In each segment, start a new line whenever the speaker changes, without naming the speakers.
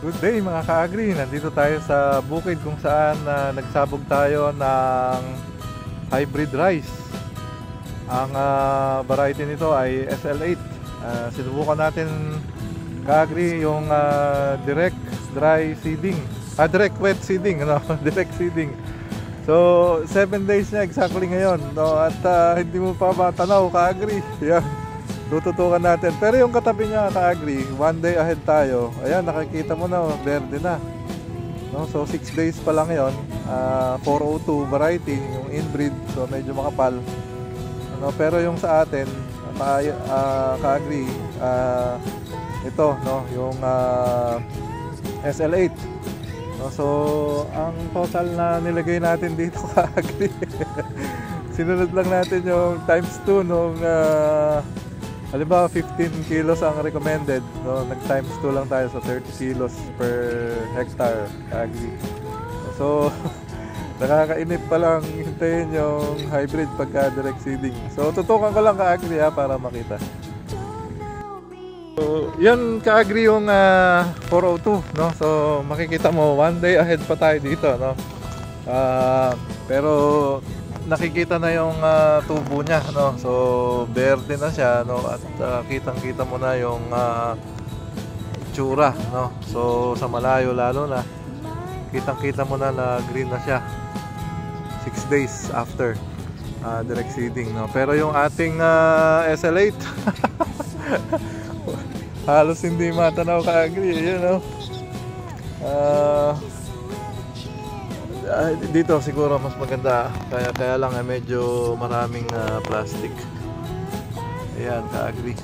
Good day mga ka-agri, nandito tayo sa bukid kung saan nagsabog tayo ng hybrid rice. Ang variety nito ay SL8. Sinubukan natin ka-agri yung direct dry seeding, direct wet seeding, ano? Direct seeding. So 7 days na exactly ngayon, no? At hindi mo pa matanaw ka-agri. Yan. Tututukan natin. Pero yung katabi niya ka-agri, 1 day ahead tayo. Ayan, nakikita mo na, verde na, no? So 6 days pa lang yon. 402 variety, yung inbreed. So medyo makapal, ano? Pero yung sa atin ka-agri, ito, no? Yung SL8, no? So ang total na nilagay natin dito ka-agri sinunod lang natin yung times 2 nung halimbawa 15 kilos ang recommended, no? Nag times 2 lang tayo, so 30 kilos per hectare ka-agri. So nakakainip pa lang hintayin yung hybrid pagka direct seeding. So tutukan ko lang ka-agri para makita. So yan ka-agri yung 402, no? So makikita mo 1 day ahead pa tayo dito, no? Pero nakikita na yung tubo niya, no? So verde na siya, no? At kitang-kita mo na yung itsura, no? So sa malayo lalo na kitang-kita mo na na green na siya 6 days after direct seeding, no? Pero yung ating SL8 halos hindi matanaw ka-agri, you know? Dito siguro mas maganda, kaya lang medyo maraming plastic. Ayan ka-agri.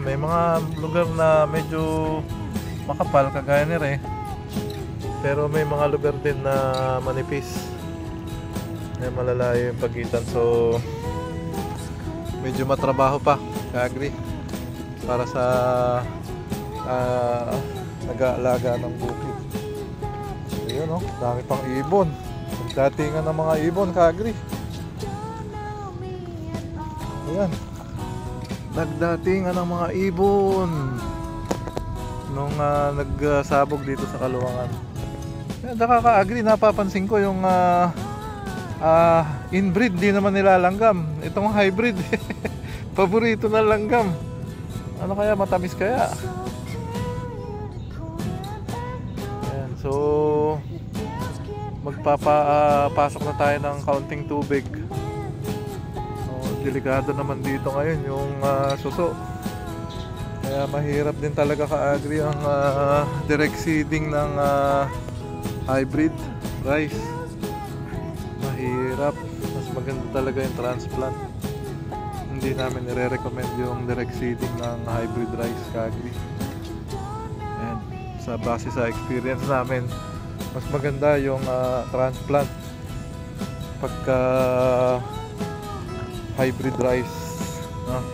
May mga lugar na medyo makapal kagaya ni Re, pero may mga lugar din na manipis, may malalayo yung pagitan. So medyo matrabaho pa ka-agri para sa nag-aalaga ng bukid. Ayun, no? Dami pang ibon. Datingan ng mga ibon ka-agri. Ayan, nagdatingan ng mga ibon nung nagsabog dito sa Kaluwangan. Ayan, ka-agri, napapansin ko yung inbreed di naman nilalanggam. Itong hybrid paborito na langgam. Ano kaya, matamis kaya? So magpapasok na tayo ng kaunting tubig. Delikado naman dito ngayon yung suso. Kaya mahirap din talaga ka-agri ang direct seeding ng hybrid rice. Mahirap. Mas maganda talaga yung transplant. Hindi namin nire-recommend yung direct seeding ng hybrid rice ka-agri. Sa base sa experience namin, mas maganda yung transplant pagka hybrid rice, no?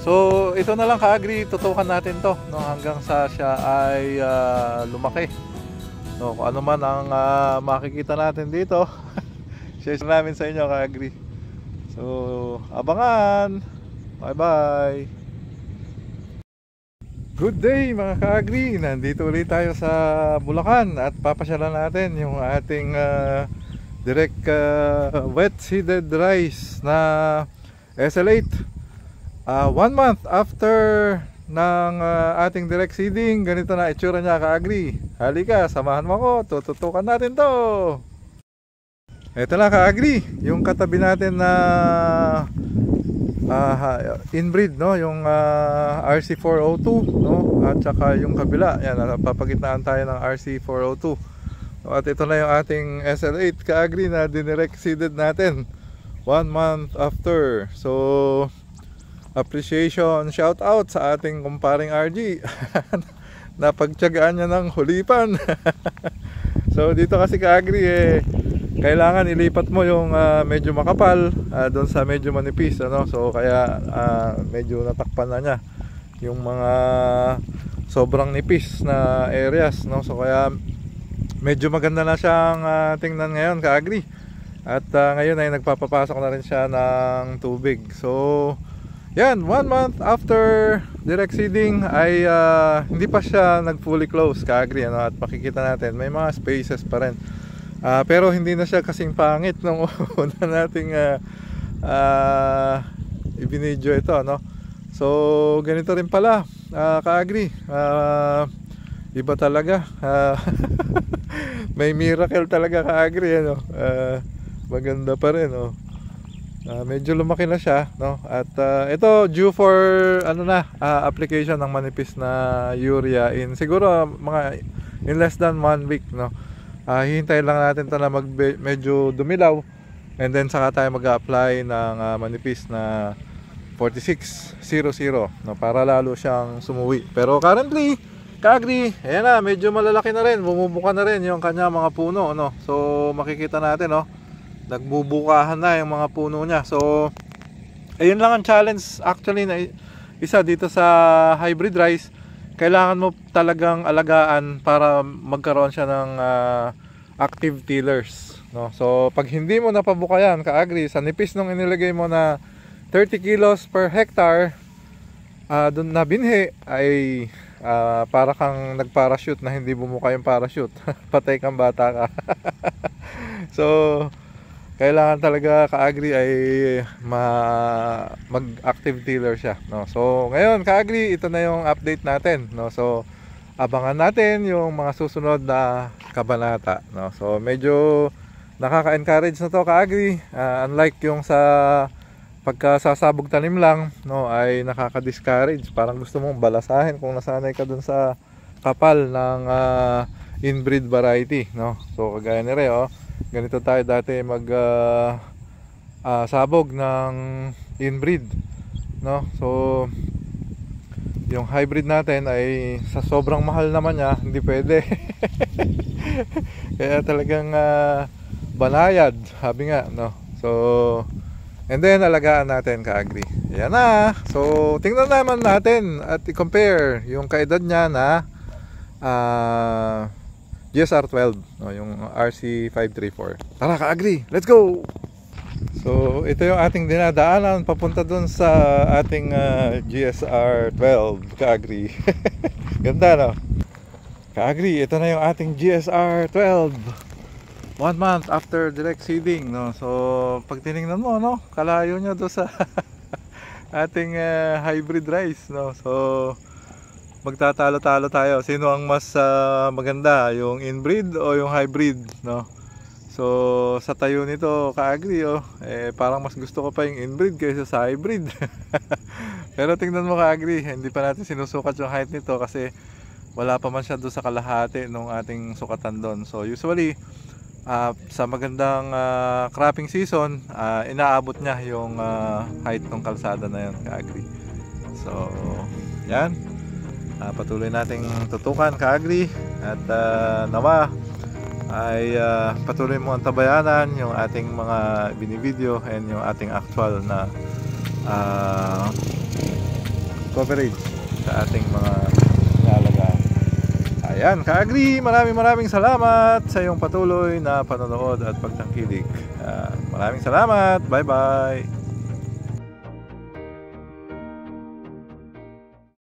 So ito na lang ka-agri, tutukan natin to, no? Hanggang sa siya ay lumaki, no? Kung ano man ang makikita natin dito share namin sa inyo ka-agri. So abangan. Bye bye. Good day mga ka-agri, nandito ulit tayo sa Bulacan at papasyalan natin yung ating direct wet seeded rice na SL8. 1 month after ng ating direct seeding, ganito na itsura niya ka-agri. Halika, samahan mo ako, tututukan natin to. Ito na ka-agri, yung katabi natin na inbreed, no? Yung RC402, no? At saka yung kabila, yan, papagitnaan tayo ng RC402. At ito na yung ating SL8 ka-agri na dinirect seeded natin 1 month after. So appreciation, shout out sa ating kumparing RG napagtiyagaan niya ng hulipan. So dito kasi ka-agri kailangan ilipat mo yung medyo makapal doon sa medyo manipis, ano? So kaya medyo natakpan na niya yung mga sobrang nipis na areas, no? So kaya medyo maganda na siyang tingnan ngayon ka-agri. At ngayon ay nagpapapasok na rin siya ng tubig. So yan, 1 month after direct seeding ay hindi pa siya nag fully close, ka-agri, ano? At makikita natin may mga spaces pa rin, pero hindi na siya kasing pangit nung una nating ibinidyo ito, no? So ganito rin pala, ka-agri, iba talaga. May miracle talaga, ka-agri, ano? Maganda pa rin, oh. Medyo lumaki na siya, no? At ito due for application ng manipis na urea in siguro mga in less than 1 week, no? Hihintayin lang natin 'to na medyo dumilaw, and then saka tayo mag-apply ng manipis na 4600, no, para lalo siyang sumuwi. Pero currently, ka-agri, ayan na, medyo malalaki na rin, bumubuka na rin yung kanya mga puno, no? So makikita natin, no, nagbubukahan na yung mga puno niya. So ayun lang ang challenge actually na isa dito sa hybrid rice. Kailangan mo talagang alagaan para magkaroon siya ng active tillers, no? So pag hindi mo napabukayan, ka-agri, sa nipis nung inilagay mo na 30 kilos per hectare doon na binhi, ay para kang nagparachute na hindi bumuka yung parachute. Patay kang bata ka. So kailangan talaga, ka-agri, ay mag-active tiller siya, no? So ngayon, ka-agri, ito na yung update natin, no? So abangan natin yung mga susunod na kabanata, no? So medyo nakaka-encourage na to, ka-agri, unlike yung sa pagkasasabog tanim lang, no, ay nakaka-discourage. Parang gusto mong balasahin kung nasanay ka dun sa kapal ng inbreed variety, no? So kagaya ni Reo, ganito tayo dati sabog ng inbreed, no? So yung hybrid natin ay sa sobrang mahal naman niya, hindi pwede. Kaya talagang banayad, sabi nga, no? So and then alagaan natin, ka-agri. Ayan na. So tingnan naman natin at i-compare yung kaedad niya na GSR-12, no, yung RC534. Tara, ka-agri, let's go! So ito yung ating dinadaanan papunta dun sa ating GSR-12, ka-agri. Ganda, no? Ka-agri, ito na yung ating GSR-12, 1 month after direct seeding, no? So pag tinignan mo, no, kalayo niya doon sa ating hybrid rice, no? So magtatalo-talo tayo, sino ang mas maganda, yung inbreed o yung hybrid, no? So sa tayo nito, ka-agri, parang mas gusto ko pa yung inbreed kaysa sa hybrid. Pero tingnan mo, ka-agri, hindi pa natin sinusukat yung height nito kasi wala pa man siya doon sa kalahati ng ating sukatan doon. So usually sa magandang cropping season, inaabot niya yung height ng kalsada na yun, ka-agri. So yan, patuloy nating tutukan, ka-agri, at nawa ay patuloy mo ang tabayanan yung ating mga binivideo and yung ating actual na coverage sa ating mga inalagaan. Ayan, ka-agri, maraming salamat sa iyong patuloy na panonood at pagtangkilik. Maraming salamat. Bye bye.